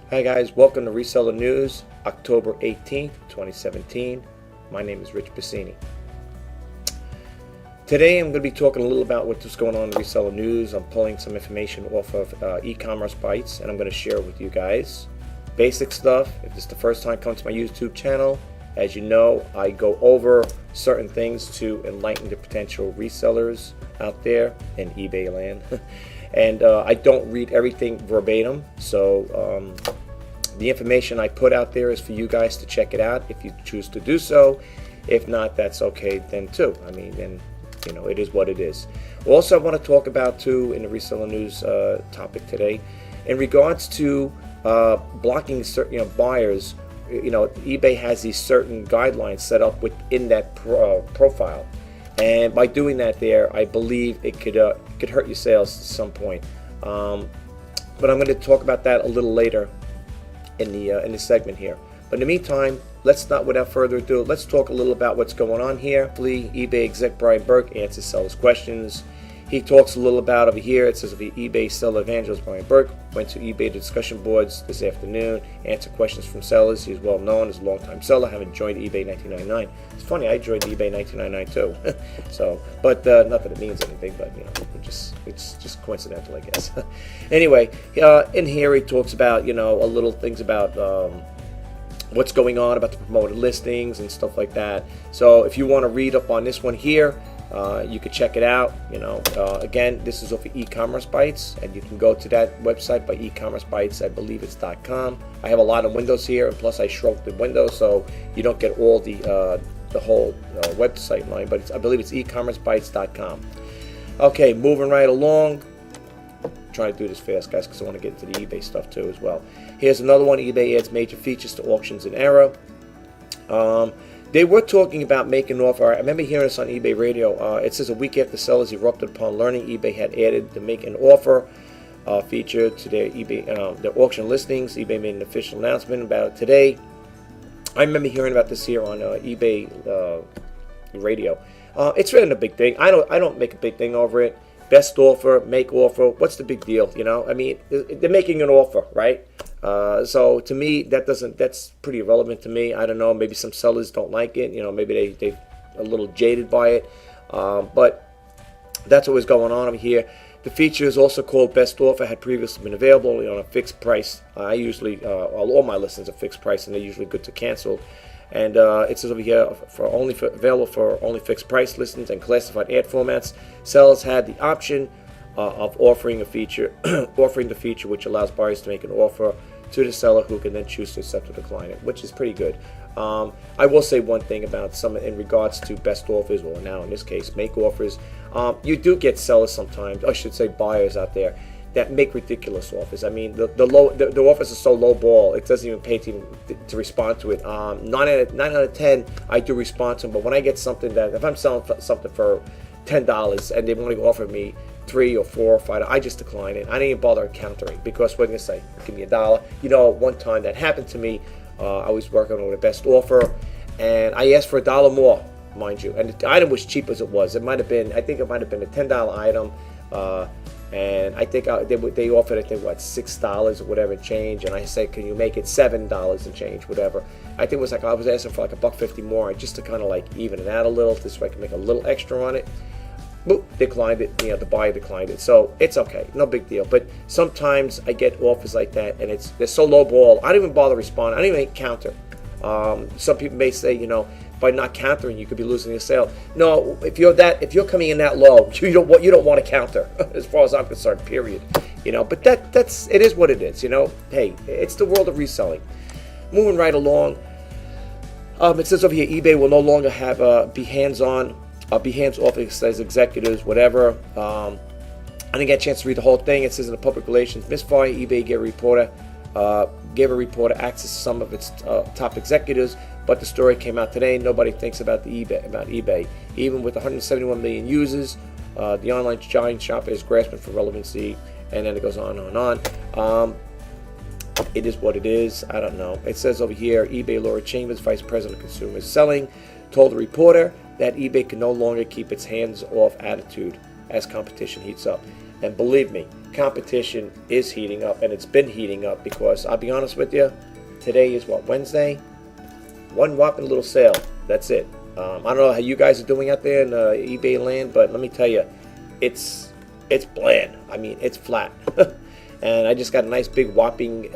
Hi guys, welcome to Reseller News, October 18th, 2017. My name is Rjpasini. Today I'm going to be talking a little about what's going on in Reseller News. I'm pulling some information off of e-commerce bites and I'm going to share it with you guys. Basic stuff. If this is the first time coming to my YouTube channel, as you know, I go over certain things to enlighten the potential resellers out there in eBay land. And I don't read everything verbatim, so the information I put out there is for you guys to check it out if you choose to do so. If not, that's okay then too. I mean, then you know, it is what it is. Also, I want to talk about too in the Reseller News topic today, in regards to blocking certain buyers. You know, eBay has these certain guidelines set up within that profile. And by doing that there, I believe it could hurt your sales at some point. But I'm going to talk about that a little later in the segment here. But in the meantime, let's not, without further ado, let's talk a little about what's going on here. eBay exec Brian Burke answers sellers' questions. He talks a little about over here. It says the eBay seller evangelist Brian Burke went to eBay discussion boards this afternoon, answered questions from sellers. He's well known as a long-time seller, having joined eBay in 1999. It's funny, I joined eBay in 1999 too. So, but not that it means anything, but you know, it's just coincidental, I guess. Anyway, in here he talks about a little things about what's going on about the promoted listings and stuff like that. So if you want to read up on this one here, you can check it out. Again, this is off of e-commerce bites, and you can go to that website by e-commerce bites. I believe it's .com. I have a lot of windows here, and plus I shrunk the windows so you don't get all the whole website line, but I believe it's e-commercebites.com. Okay, moving right along. Trying to do this fast, guys, because I want to get into the eBay stuff too as well. Here's another one. eBay adds major features to auctions in error. They were talking about making an offer. I remember hearing this on eBay radio. It says a week after sellers erupted upon learning eBay had added the make an offer feature to their their auction listings. eBay made an official announcement about it today. I remember hearing about this here on eBay radio. It's really a big thing. I don't make a big thing over it. Best offer, make offer. What's the big deal? I mean, they're making an offer, right? So to me, that's pretty irrelevant to me. I don't know. Maybe some sellers don't like it. Maybe they're a little jaded by it. But that's what was going on over here. The feature is also called Best Offer. Had previously been available only on a fixed price. I usually all my listings are fixed price, and they're usually good to cancel. And it says over here available for only fixed price listings and classified ad formats. Sellers had the option of offering the feature which allows buyers to make an offer to the seller, who can then choose to accept or decline it, which is pretty good. I will say one thing about some in regards to best offers, or now in this case make offers. You do get sellers sometimes, I should say buyers out there, that make ridiculous offers. I mean, the offers are so low ball, it doesn't even pay to respond to it. 9 out of 10, I do respond to them, but when I get something that, if I'm selling something for $10 and they want to offer me $3 or $4 or $5, I just decline it. I don't even bother countering, because what they're going to say, give me $1. One time that happened to me, I was working on a best offer, and I asked for $1 more, mind you, and the item was cheap as it was. I think it might have been a $10 item. And I think they offered, I think, what, $6 or whatever change, and I said, can you make it $7 and change, whatever. I think it was like I was asking for like $1.50 more, just to kind of like even it out a little, this way I can make a little extra on it. Boop, declined it. The buyer declined it, so it's okay, no big deal. But sometimes I get offers like that, and they're so low ball, I don't even bother responding. I don't even counter. Some people may say, by not countering, you could be losing your sale. No, if you're coming in that low, you don't want to counter, as far as I'm concerned. Period. But it is what it is. Hey, it's the world of reselling. Moving right along. It says over here, eBay will no longer have be hands-off as executives, whatever. I didn't get a chance to read the whole thing. It says in the public relations misfire, eBay gave a reporter access to some of its top executives. But the story came out today. Nobody thinks about eBay. Even with 171 million users, the online giant shop is grasping for relevancy, and then it goes on and on. It is what it is. I don't know. It says over here, eBay Laura Chambers, Vice President of Consumer Selling, told the reporter that eBay can no longer keep its hands-off attitude as competition heats up. And believe me, competition is heating up, and it's been heating up because I'll be honest with you, today is what, Wednesday? One whopping little sale. That's it. I don't know how you guys are doing out there in eBay land, but let me tell you, it's bland. I mean, it's flat. And I just got a nice big whopping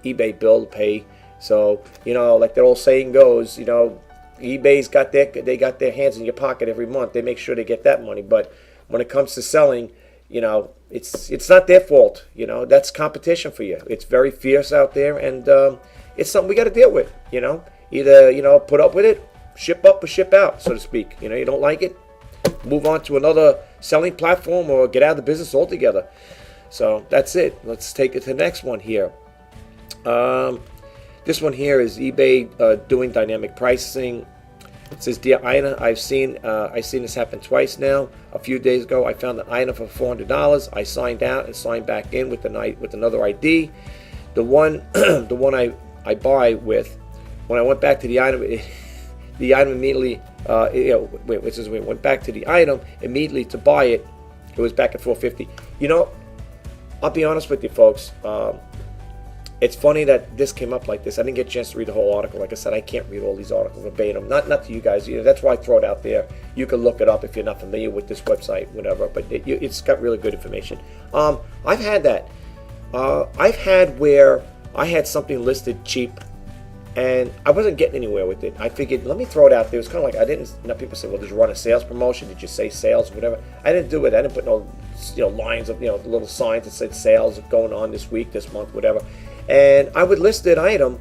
eBay bill to pay. So, you know, like that old saying goes, you know, eBay's got their hands in your pocket every month. They make sure they get that money. But when it comes to selling, you know, it's not their fault. You know, that's competition for you. It's very fierce out there, and it's something we got to deal with. You know, either, you know, put up with it, ship up or ship out, so to speak. You know, you don't like it, move on to another selling platform or get out of the business altogether. So that's it. Let's take it to the next one here. This one here is eBay doing dynamic pricing. It says, "Dear Ina, I've seen this happen twice now. A few days ago, I found an item for $400. I signed out and signed back in with another ID. The one I buy with. When I went back to the item, the item immediately. Went back to the item immediately to buy it. It was back at $450. You know, I'll be honest with you, folks. It's funny that this came up like this. I didn't get a chance to read the whole article. Like I said, I can't read all these articles verbatim. Not to you guys. You know, that's why I throw it out there. You can look it up if you're not familiar with this website, whatever. But it's got really good information. I've had that. I've had where I had something listed cheap, and I wasn't getting anywhere with it. I figured, let me throw it out there. It was kind of like I didn't. You know, people say, well, did you run a sales promotion? Did you say sales, whatever? I didn't do it. I didn't put no, you know, lines of, you know, little signs that said sales going on this week, this month, whatever. And I would list an item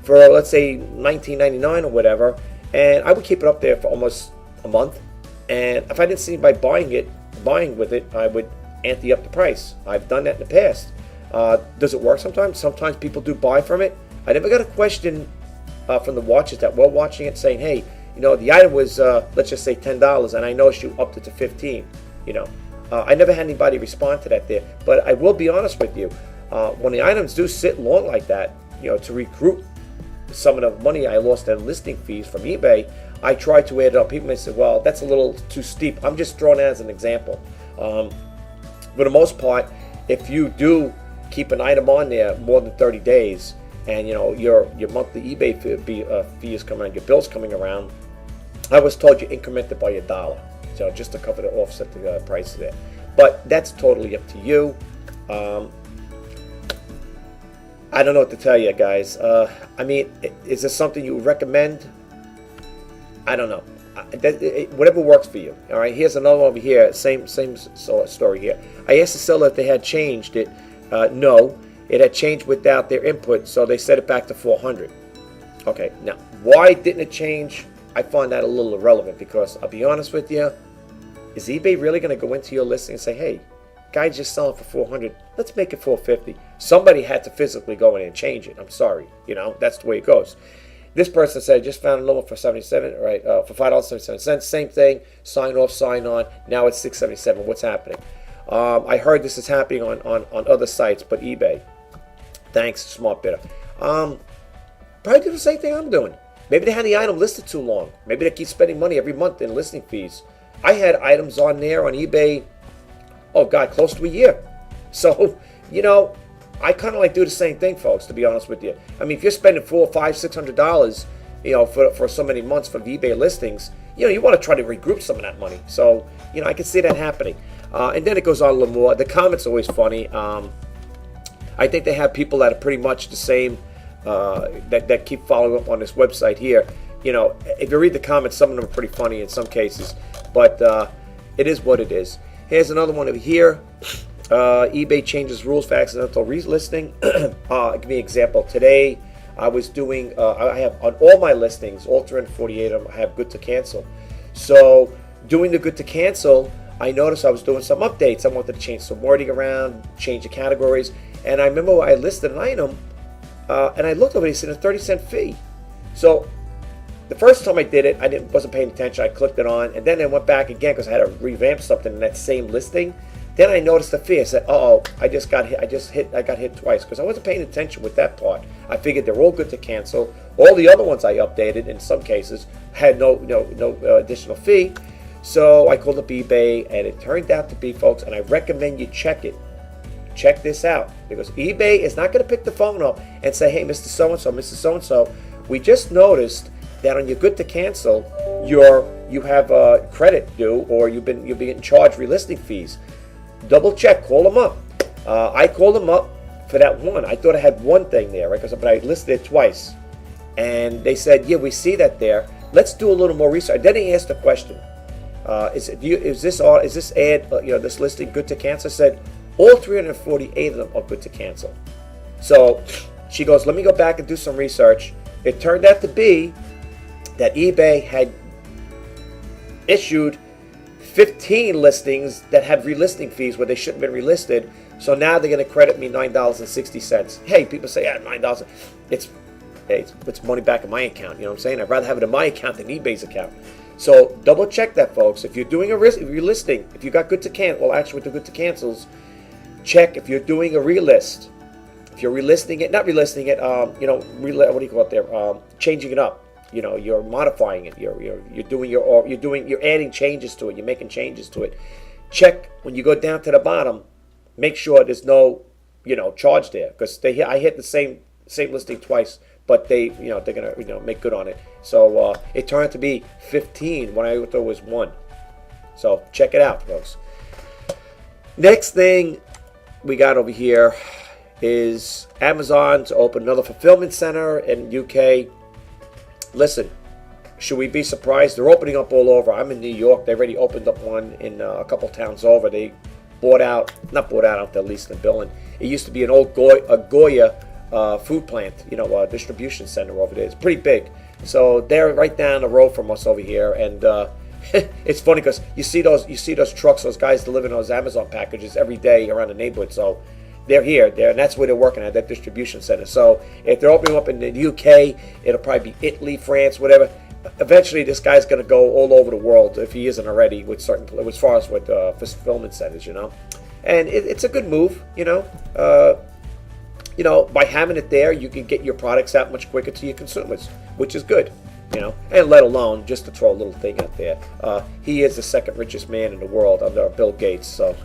for, let's say, $19.99 or whatever, and I would keep it up there for almost a month. And if I didn't see anybody buying with it, I would ante up the price. I've done that in the past. Does it work sometimes? Sometimes people do buy from it. I never got a question from the watchers that were watching it saying, hey, you know, the item was, let's just say $10, and I noticed you upped it to $15. You know, I never had anybody respond to that there. But I will be honest with you. When the items do sit long like that, you know, to recoup some of the money I lost in listing fees from eBay, I try to add it up. People may say, well, that's a little too steep. I'm just throwing it as an example. For the most part, if you do keep an item on there more than 30 days, and you know your monthly eBay fee is coming around, your bill's coming around, I was told you increment it by $1, so just to cover the offset the price there. But that's totally up to you. I don't know what to tell you, guys. I mean, is this something you would recommend? I don't know. Whatever works for you. All right. Here's another one over here. Same story here. I asked the seller if they had changed it. No, it had changed without their input, so they set it back to $400. Okay. Now, why didn't it change? I find that a little irrelevant because I'll be honest with you. Is eBay really going to go into your listing and say, hey, guy's just selling for $400, let's make it $450. Somebody had to physically go in and change it. I'm sorry, you know, that's the way it goes. This person said, just found another one for $77, right? For $5.77. Same thing, sign off, sign on. Now it's $6.77. What's happening? I heard this is happening on other sites, but eBay. Thanks, smart bidder. Probably do the same thing I'm doing. Maybe they had the item listed too long. Maybe they keep spending money every month in listing fees. I had items on there on eBay, oh God, close to a year. So, you know, I kind of like do the same thing, folks, to be honest with you. I mean, if you're spending $400, $500, $600, you know, for so many months for eBay listings, you know, you want to try to regroup some of that money. So, you know, I can see that happening. And then it goes on a little more. The comments are always funny. I think they have people that are pretty much the same, that keep following up on this website here. You know, if you read the comments, some of them are pretty funny in some cases. But it is what it is. Here's another one over here. eBay changes rules for accidental relisting. Give me an example. Today, I was doing, I have on all my listings, all 348 of them, I have good to cancel. So, doing the good to cancel, I noticed I was doing some updates. I wanted to change some wording around, change the categories. And I remember I listed an item, and I looked over it, it said a 30-cent fee. So, the first time I did it, I wasn't paying attention. I clicked it on, and then I went back again because I had to revamp something in that same listing. Then I noticed the fee. I said, "Uh-oh, I got hit twice," because I wasn't paying attention with that part. I figured they're all good to cancel. All the other ones I updated in some cases had no additional fee. So I called up eBay, and it turned out to be, folks, and I recommend you check it. Check this out, because eBay is not going to pick the phone up and say, hey, Mr. So-and-so, Mrs. So-and-so, we just noticed that on your good to cancel, you have a credit due, or you've been getting charged relisting fees. Double check, call them up. I called them up for that one. I thought I had one thing there, right? But I listed it twice, and they said, yeah, we see that there. Let's do a little more research. Then they asked the question, is this ad, this listing good to cancel? I said all 348 of them are good to cancel. So she goes, let me go back and do some research. It turned out to be that eBay had issued 15 listings that had relisting fees where they shouldn't have been relisted. So now they're going to credit me $9.60. Hey, people say, yeah, $9. It's money back in my account. You know what I'm saying? I'd rather have it in my account than eBay's account. So double check that, folks. If you're doing if you're listing, if you got good to cancel, well, actually with the good to cancels, check if you're doing a relist. If you're relisting it, not relisting it, what do you call it there? Changing it up. You're modifying it. You're adding changes to it. You're making changes to it. Check when you go down to the bottom. Make sure there's no, charge there, because I hit the same listing twice, but they're gonna make good on it. So it turned out to be 15 when I thought it was 1. So check it out, folks. Next thing we got over here is Amazon to open another fulfillment center in UK. Listen, should we be surprised? They're opening up all over. I'm in New York. They already opened up one in a couple towns over. They not bought out the lease and billing. It used to be an old Goya food plant, distribution center over there. It's pretty big. So they're right down the road from us over here, and it's funny because you see those trucks, those guys delivering those Amazon packages every day around the neighborhood. So they're here, and that's where they're working at, that distribution center. So if they're opening up in the UK, it'll probably be Italy, France, whatever. Eventually, this guy's going to go all over the world, if he isn't already, with as far as with fulfillment centers, And it's a good move, by having it there, you can get your products out much quicker to your consumers, which is good, And let alone, just to throw a little thing out there, he is the second richest man in the world under Bill Gates. So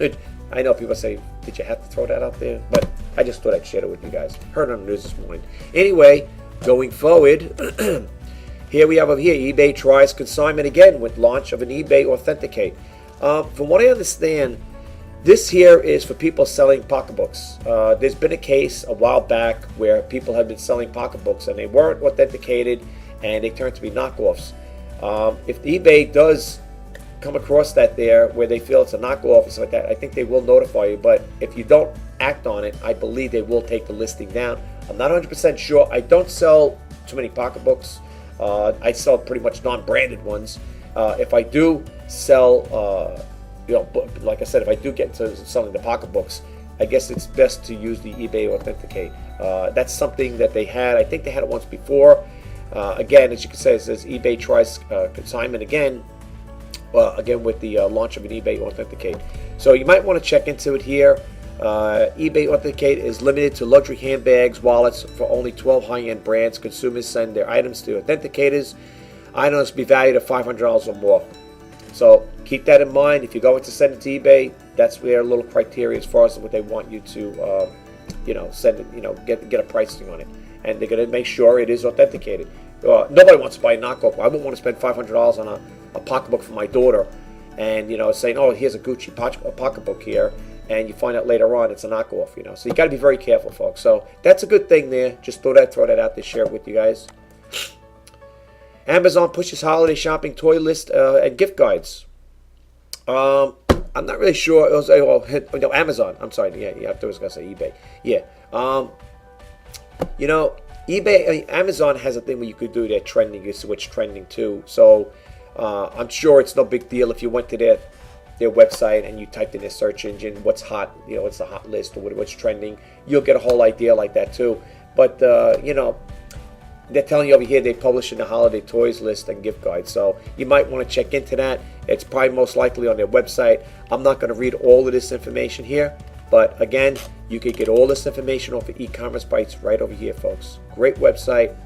I know people say, did you have to throw that out there? But I just thought I'd share it with you guys. Heard on the news this morning. Anyway, going forward, here we have over here, eBay tries consignment again with launch of an eBay Authenticate. From what I understand, this here is for people selling pocketbooks. There's been a case a while back where people have been selling pocketbooks and they weren't authenticated and they turned to be knockoffs. If eBay does come across that there where they feel it's a knockoff and stuff like that, I think they will notify you. But if you don't act on it, I believe they will take the listing down. I'm not 100% sure. I don't sell too many pocketbooks. I sell pretty much non-branded ones. If I do sell, like I said, if I do get into selling the pocketbooks, I guess it's best to use the eBay Authenticate. That's something that they had. I think they had it once before. Again, as you can say, it says eBay tries consignment again. Again with the launch of an eBay Authenticate. So you might want to check into it here. eBay Authenticate is limited to luxury handbags, wallets for only 12 high-end brands. Consumers send their items to authenticators. Items must be valued at $500 or more. So keep that in mind. If you're going to send it to eBay, that's their little criteria as far as what they want you to, send it, get a pricing on it. And they're going to make sure it is authenticated. Nobody wants to buy a knockoff. I wouldn't want to spend $500 on a pocketbook for my daughter and, saying, oh, here's a Gucci pocketbook here. And you find out later on it's a knockoff, So you got to be very careful, folks. So that's a good thing there. Just throw that out there, share it with you guys. Amazon pushes holiday shopping toy list and gift guides. I'm not really sure. It was Amazon. I'm sorry. Yeah, I thought I was going to say eBay. Yeah. eBay, Amazon has a thing where you could do their trending. You see what's trending too. So I'm sure it's no big deal if you went to their website and you typed in their search engine what's hot, what's the hot list or what's trending. You'll get a whole idea like that too. But they're telling you over here they publish in the holiday toys list and gift guide. So you might want to check into that. It's probably most likely on their website. I'm not going to read all of this information here. But again, you can get all this information off of e-commerce bites right over here, folks. Great website.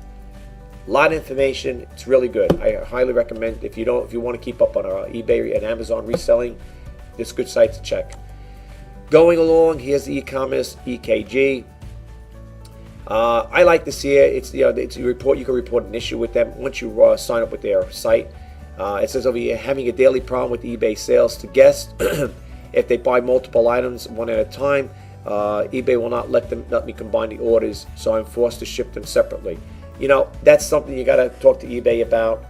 A lot of information. It's really good. I highly recommend if you want to keep up on our eBay and Amazon reselling, this is a good site to check. Going along, here's the e-commerce EKG. I like this here. It's it's a report. You can report an issue with them once you sign up with their site. It says over here, having a daily problem with eBay sales to guests. If they buy multiple items one at a time, eBay will not let me combine the orders, so I'm forced to ship them separately. That's something you got to talk to eBay about.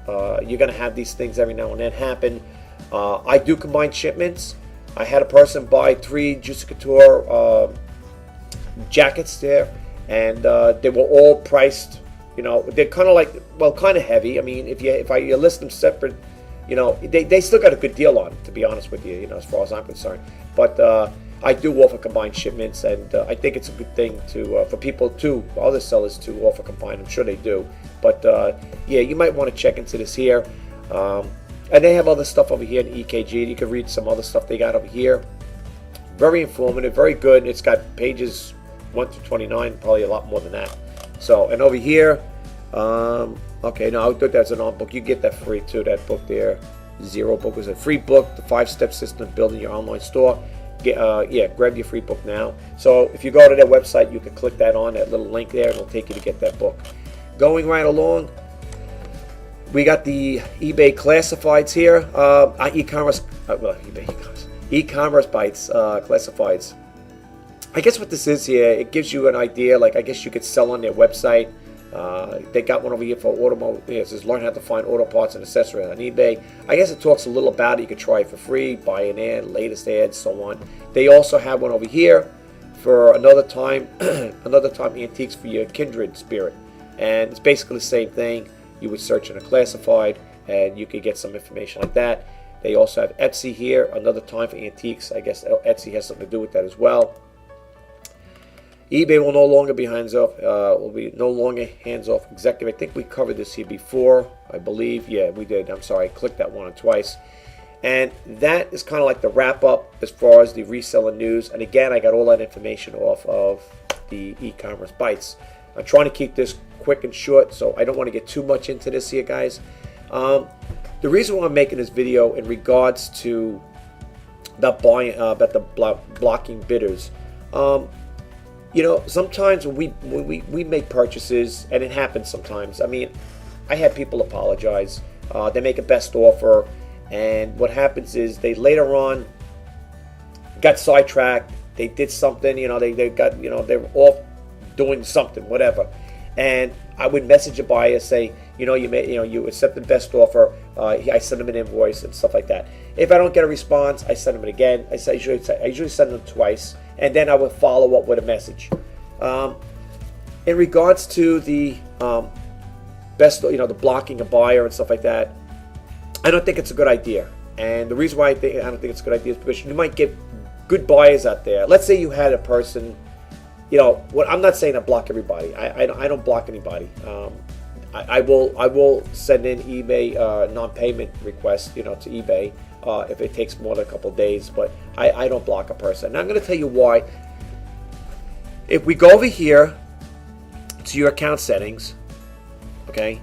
You're going to have these things every now and then happen. I do combine shipments. I had a person buy 3 Juicy Couture jackets there, and they were all priced. They're kind of like, well, kind of heavy. I mean, if you list them separate, they still got a good deal on it, to be honest with you. As far as I'm concerned. But I do offer combined shipments, and I think it's a good thing to for people to other sellers to offer combined. I'm sure they do, but yeah, you might want to check into this here. And they have other stuff over here in EKG. You can read some other stuff they got over here. Very informative, very good. It's got pages 1 to 29, probably a lot more than that. So, and over here, okay, no, I thought that's an on book. You get that free too. That book there, Zero book is a free book. The 5-step system of building your online store. Yeah, grab your free book now. So if you go to their website, you can click that on that little link there, and it'll take you to get that book. Going right along, we got the eBay classifieds here. E-commerce bites classifieds. I guess what this is here, it gives you an idea. Like, I guess you could sell on their website. They got one over here for automotive. It says learn how to find auto parts and accessories on eBay. I guess it talks a little about it. You could try it for free, buy an ad, latest ads, so on. They also have one over here for another time antiques for your kindred spirit, and it's basically the same thing. You would search in a classified, and you could get some information like that. They also have Etsy here, another time for antiques. I guess Etsy has something to do with that as well. eBay will no longer be hands-off. Will be no longer hands-off executive. I think we covered this here before, I believe. Yeah, we did. I'm sorry, I clicked that one twice. And that is kind of like the wrap-up as far as the reseller news. And again, I got all that information off of the e-commerce bites. I'm trying to keep this quick and short, so I don't want to get too much into this here, guys. The reason why I'm making this video in regards to about blocking bidders. Sometimes when we make purchases, and it happens sometimes. I mean, I had people apologize. They make a best offer, and what happens is they later on got sidetracked. They did something. They got they were off doing something, whatever. And I would message a buyer, say, you accepted best offer. I send them an invoice and stuff like that. If I don't get a response, I send them it again. I usually send them twice, and then I would follow up with a message. In regards to the the blocking a buyer and stuff like that, I don't think it's a good idea. And the reason why I don't think it's a good idea is because you might get good buyers out there. Let's say you had a person. I'm not saying I block everybody. I don't block anybody. I will send in eBay non-payment requests, to eBay if it takes more than a couple days. But I don't block a person. And I'm going to tell you why. If we go over here to your account settings, okay,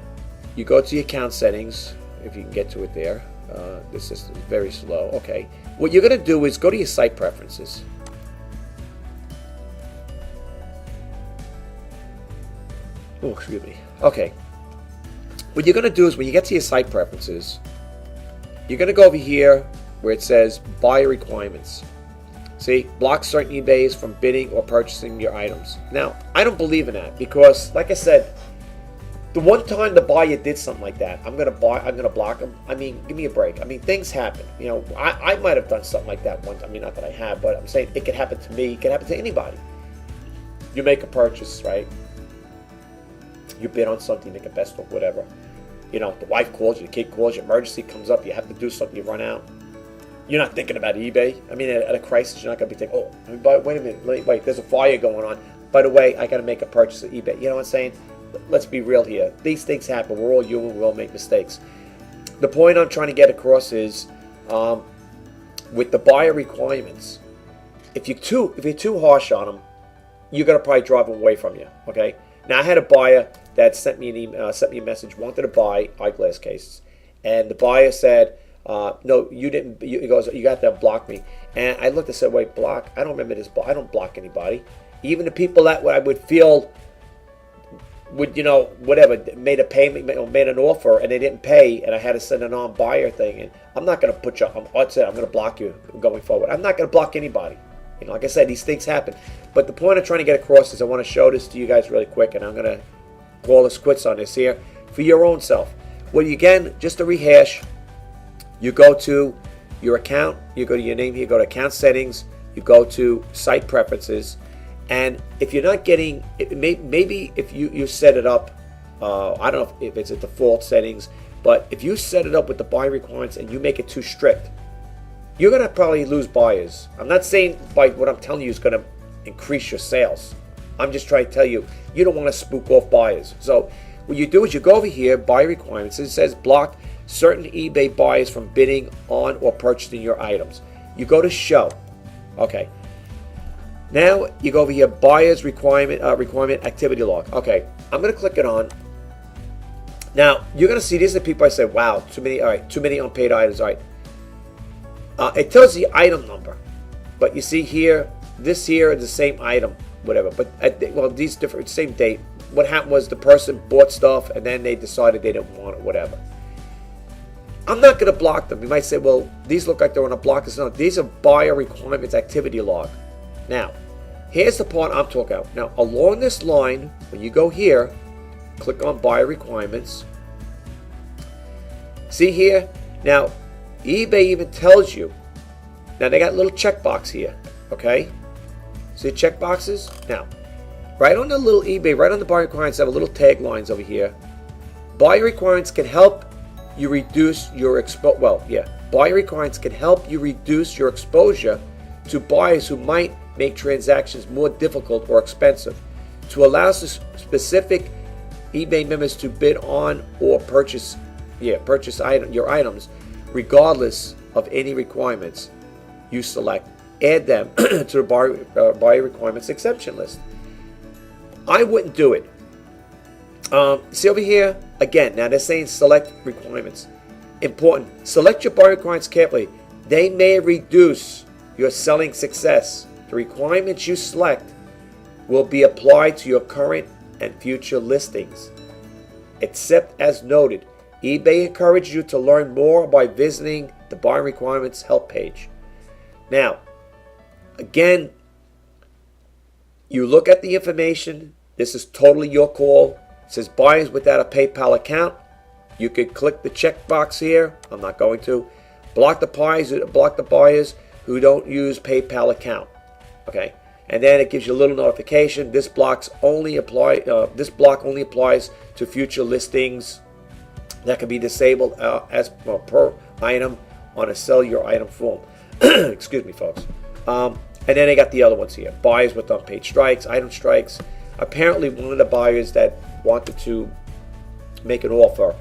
you go to your account settings. If you can get to it there, this system is very slow. Okay, what you're going to do is go to your site preferences. Oh, excuse me. Okay. What you're going to do is when you get to your site preferences, you're going to go over here where it says buyer requirements. See, block certain eBays from bidding or purchasing your items. Now, I don't believe in that because, like I said, the one time the buyer did something like that, I'm going to block them. I mean, give me a break. I mean, things happen. I might have done something like that once. I mean, not that I have, but I'm saying it could happen to me. It could happen to anybody. You make a purchase, right? You bid on something, make a best of whatever. The wife calls you, the kid calls you, emergency comes up, you have to do something, you run out. You're not thinking about eBay. I mean, at a crisis, you're not going to be thinking, wait a minute, wait, there's a fire going on. By the way, I got to make a purchase at eBay. You know what I'm saying? Let's be real here. These things happen. We're all human. We all make mistakes. The point I'm trying to get across is, with the buyer requirements, if you're too harsh on them, you're going to probably drive them away from you. Okay. Now I had a buyer that sent me an email, sent me a message, wanted to buy eyeglass cases, and the buyer said, "No, you didn't." He goes, "You got to block me." And I looked and said, "Wait, block? I don't remember this. I don't block anybody. Even the people that I would feel would, whatever, made a payment, made an offer, and they didn't pay, and I had to send a non-buyer thing. And I'm not going to put you. I'm going to block you going forward. I'm not going to block anybody. Like I said, these things happen. But the point I'm trying to get across is I want to show this to you guys really quick, and I'm going to call us quits on this here for your own self. Well, again, just to rehash, you go to your account, you go to your name here, you go to account settings, you go to site preferences, and if you're not getting, maybe if you set it up, I don't know if it's a default settings, but if you set it up with the buy requirements and you make it too strict, you're going to probably lose buyers. I'm not saying by what I'm telling you is going to increase your sales. I'm just trying to tell you, you don't want to spook off buyers. So what you do is you go over here, buy requirements. It says block certain eBay buyers from bidding on or purchasing your items. You go to show. Okay. Now you go over here, buyers requirement activity log. Okay. I'm going to click it on. Now you're going to see these are the people I say, wow, too many. All right, too many unpaid items. All right. It tells the item number, but you see here, this here is the same item, whatever. But well, these different, same date. What happened was the person bought stuff and then they decided they didn't want it, whatever. I'm not going to block them. You might say, well, these look like they're on a block. No, these are buyer requirements activity log. Now, here's the part I'm talking about. Now, along this line, when you go here, click on buyer requirements. See here? Now, eBay even tells you. Now, they got a little checkbox here. Okay? See the checkboxes? Now, right on the little eBay, right on the buyer requirements, have a little taglines over here. Buyer requirements can help you reduce your buyer requirements can help you reduce your exposure to buyers who might make transactions more difficult or expensive. To allow specific eBay members to bid on or purchase your items, regardless of any requirements you select, add them to the buyer requirements exception list. I wouldn't do it. See over here, again, now they're saying select requirements. Important, select your buyer requirements carefully. They may reduce your selling success. The requirements you select will be applied to your current and future listings. Except as noted, eBay encourages you to learn more by visiting the buyer requirements help page. Now, again, you look at the information. This is totally your call. It says buyers without a PayPal account. You could click the checkbox here. I'm not going to. Block the buyers who don't use PayPal account. Okay, and then it gives you a little notification. This block only applies to future listings that can be disabled per item on a sell your item form. Excuse me, folks. And then they got the other ones here. Buyers with unpaid strikes, item strikes. Apparently, one of the buyers that wanted to make an offer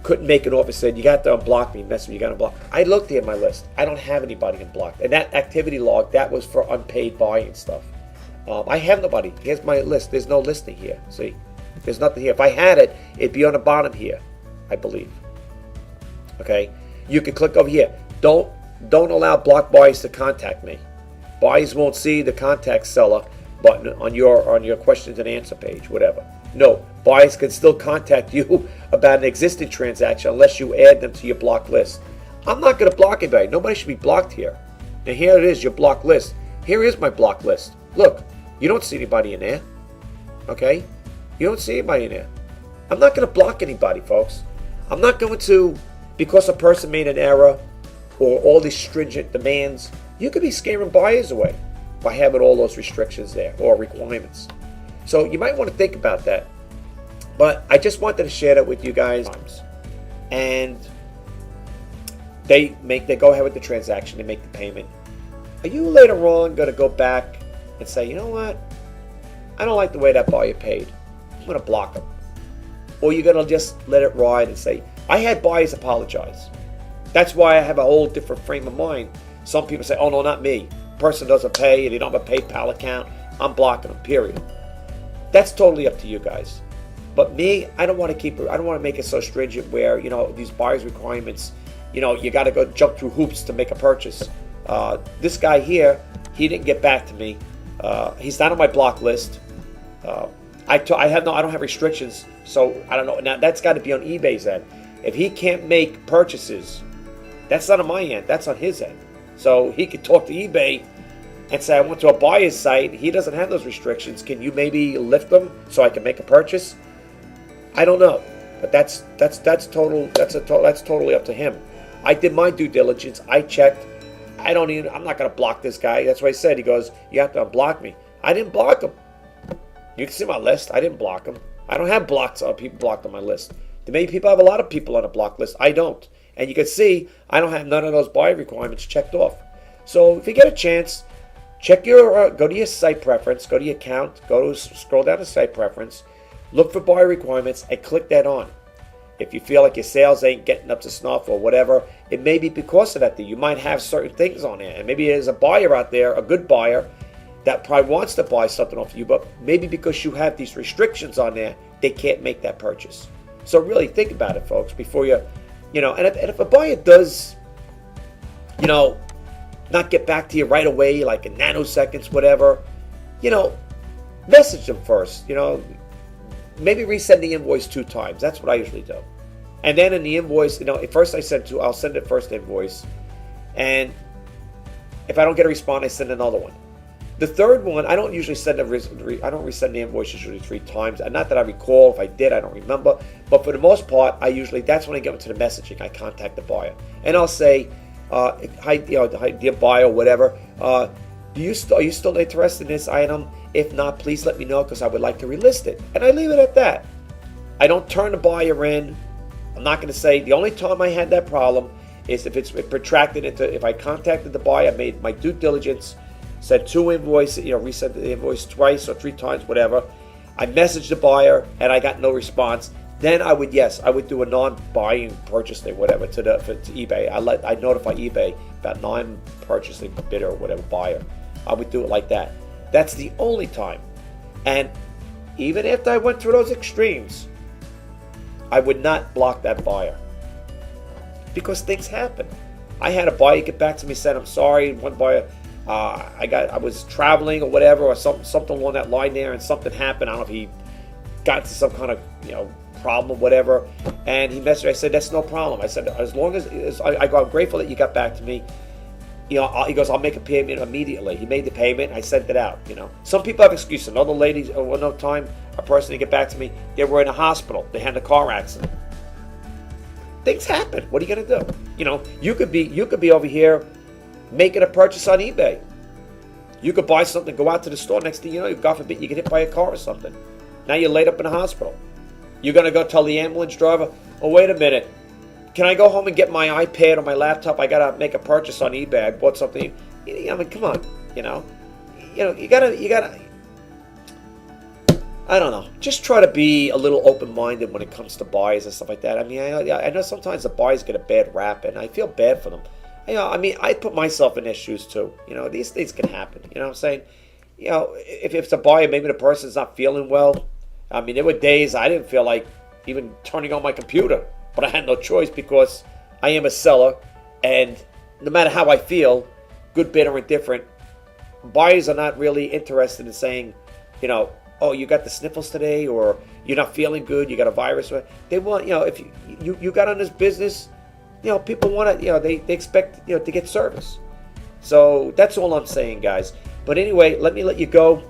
couldn't make an offer, said, you got to unblock me, you got to block. I looked at my list. I don't have anybody unblocked. And that activity log, that was for unpaid buying stuff. I have nobody. Here's my list. There's no listing here. See? There's nothing here. If I had it, it'd be on the bottom here, I believe. Okay? You can click over here. Don't allow block buyers to contact me. Buyers won't see the contact seller button on your questions and answer page, whatever. No, buyers can still contact you about an existing transaction unless you add them to your block list. I'm not going to block anybody. Nobody should be blocked here. And here it is, your block list. Here is my block list. Look, you don't see anybody in there. Okay? You don't see anybody in there. I'm not going to block anybody, folks. I'm not going to, because a person made an error or all these stringent demands, you could be scaring buyers away by having all those restrictions there or requirements. So you might want to think about that. But I just wanted to share that with you guys. And they go ahead with the transaction, they make the payment. Are you later on going to go back and say, you know what? I don't like the way that buyer paid. I'm going to block them. Or you're going to just let it ride and say, I had buyers apologize. That's why I have a whole different frame of mind. Some people say, oh no, not me. Person doesn't pay, they don't have a PayPal account. I'm blocking them, period. That's totally up to you guys. But me, I don't want to keep it. I don't want to make it so stringent where, you know, these buyer's requirements, you know, you got to go jump through hoops to make a purchase. This guy here, he didn't get back to me. He's not on my block list. I don't have restrictions, so I don't know. Now that's got to be on eBay's end. If he can't make purchases, that's not on my end. That's on his end. So he could talk to eBay and say, I went to a buyer's site. He doesn't have those restrictions. Can you maybe lift them so I can make a purchase? I don't know, but that's totally up to him. I did my due diligence. I checked. I'm not going to block this guy. That's what I said. He goes, you have to unblock me. I didn't block him. You can see my list. I didn't block him. I don't have people blocked on my list. Many people have a lot of people on a block list. I don't. And you can see I don't have none of those buyer requirements checked off. So if you get a chance, check your go to your site preference, go to your account, scroll down to site preference, look for buyer requirements, and click that on. If you feel like your sales ain't getting up to snuff or whatever, it may be because of that. You might have certain things on there, and maybe there's a buyer out there, a good buyer, that probably wants to buy something off you, but maybe because you have these restrictions on there, they can't make that purchase. So really think about it, folks, before and if a buyer does, not get back to you right away, like in nanoseconds, whatever, message them first, maybe resend the invoice 2 times. That's what I usually do. And then in the invoice, at first I'll send it first invoice. And if I don't get a response, I send another one. The third one, I don't usually I don't resend the invoice usually 3 times. Not that I recall. If I did, I don't remember. But for the most part, that's when I get into the messaging. I contact the buyer. And I'll say, hi, dear buyer, whatever. Are you still interested in this item? If not, please let me know because I would like to relist it. And I leave it at that. I don't turn the buyer in. I'm not going to say the only time I had that problem is if it's protracted if I contacted the buyer, I made my due diligence, sent 2 invoices, resent the invoice twice or 3 times, whatever. I messaged the buyer and I got no response. Then I would do a non-buying purchase thing, whatever, to eBay. I notify eBay about non-purchasing bidder or whatever buyer. I would do it like that. That's the only time. And even after I went through those extremes, I would not block that buyer because things happen. I had a buyer get back to me, said, "I'm sorry." One buyer, I was traveling or whatever, or something along that line there, and something happened. I don't know if he got into some kind of problem or whatever, and he messaged me. I said, "That's no problem." I said, as long as I'm grateful that you got back to me. He goes, "I'll make a payment immediately." He made the payment. I sent it out. Some people have excuses. Another lady, another time, a person to get back to me. They were in a hospital. They had a car accident. Things happen. What are you gonna do? You could be over here making a purchase on eBay. You could buy something, go out to the store. Next thing you know, God forbid, you get hit by a car or something. Now you're laid up in the hospital. You're gonna go tell the ambulance driver, "Oh, wait a minute. Can I go home and get my iPad or my laptop? I gotta make a purchase on eBay. I bought something." I mean, come on, you gotta. I don't know. Just try to be a little open-minded when it comes to buyers and stuff like that. I mean, I know sometimes the buyers get a bad rap, and I feel bad for them. I mean, I put myself in their shoes too. These things can happen. You know what I'm saying? If it's a buyer, maybe the person's not feeling well. I mean, there were days I didn't feel like even turning on my computer. But I had no choice because I am a seller, and no matter how I feel, good, bad, or indifferent, buyers are not really interested in saying, "Oh, you got the sniffles today," or "You're not feeling good, you got a virus." They want, if you got on this business, people want to, they expect, to get service. So that's all I'm saying, guys. But anyway, let me let you go.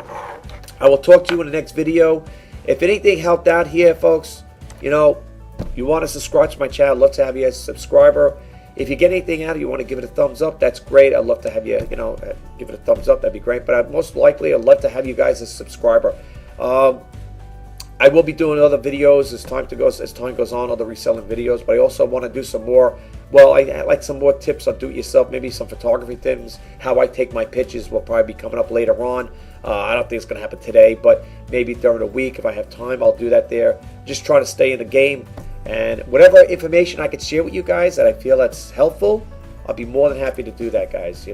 I will talk to you in the next video. If anything helped out here, folks, you want to subscribe to my channel, I'd love to have you as a subscriber. If you get anything out of it, you want to give it a thumbs up, that's great. I'd love to have you, give it a thumbs up, that'd be great. But I'd love to have you guys as a subscriber. I will be doing other videos as time goes on, other reselling videos, but I also want to do some more, I like some more tips on do-it-yourself, maybe some photography things, how I take my pictures will probably be coming up later on. I don't think it's going to happen today, but maybe during the week, if I have time, I'll do that there. Just trying to stay in the game. And whatever information I could share with you guys that I feel that's helpful, I'll be more than happy to do that, guys.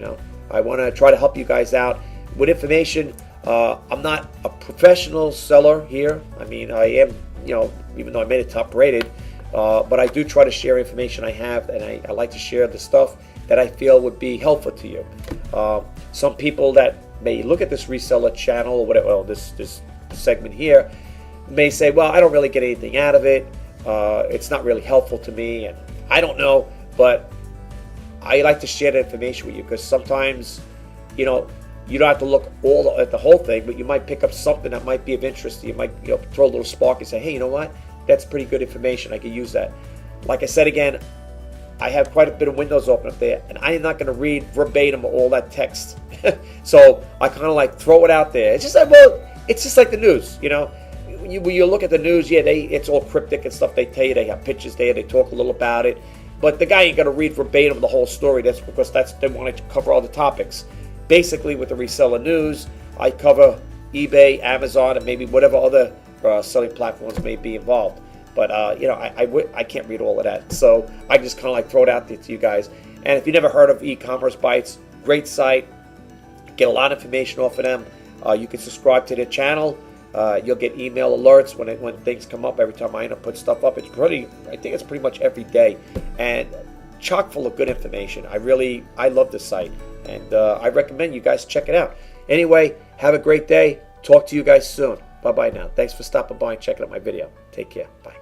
I want to try to help you guys out with information. I'm not a professional seller here. I mean, I am even though I made it top rated, but I do try to share information I have, and I like to share the stuff that I feel would be helpful to you. Some people that may look at this reseller channel or whatever, well, this segment here, may say, well, I don't really get anything out of it. It's not really helpful to me, and I don't know, but I like to share the information with you, because sometimes, you don't have to look at the whole thing, but you might pick up something that might be of interest to you. You might throw a little spark and say, hey, you know what? That's pretty good information. I could use that. Like I said again, I have quite a bit of windows open up there, and I am not going to read verbatim all that text. So I kind of like throw it out there. It's just like, well, it's just like the news, When you look at the news, yeah, it's all cryptic and stuff. They tell you, they have pictures there, they talk a little about it, but the guy ain't going to read verbatim the whole story. That's because they want to cover all the topics. Basically, with the reseller news, I cover eBay, Amazon, and maybe whatever other selling platforms may be involved. But I can't read all of that, so I just kind of like throw it out there to you guys. And if you never heard of e-commerce bites, great site, get a lot of information off of them. You can subscribe to their channel. You'll get email alerts when things come up. Every time I put stuff up, I think it's pretty much every day, and chock full of good information. I love this site, and I recommend you guys check it out. Anyway, have a great day. Talk to you guys soon. Bye-bye now. Thanks for stopping by and checking out my video. Take care. Bye.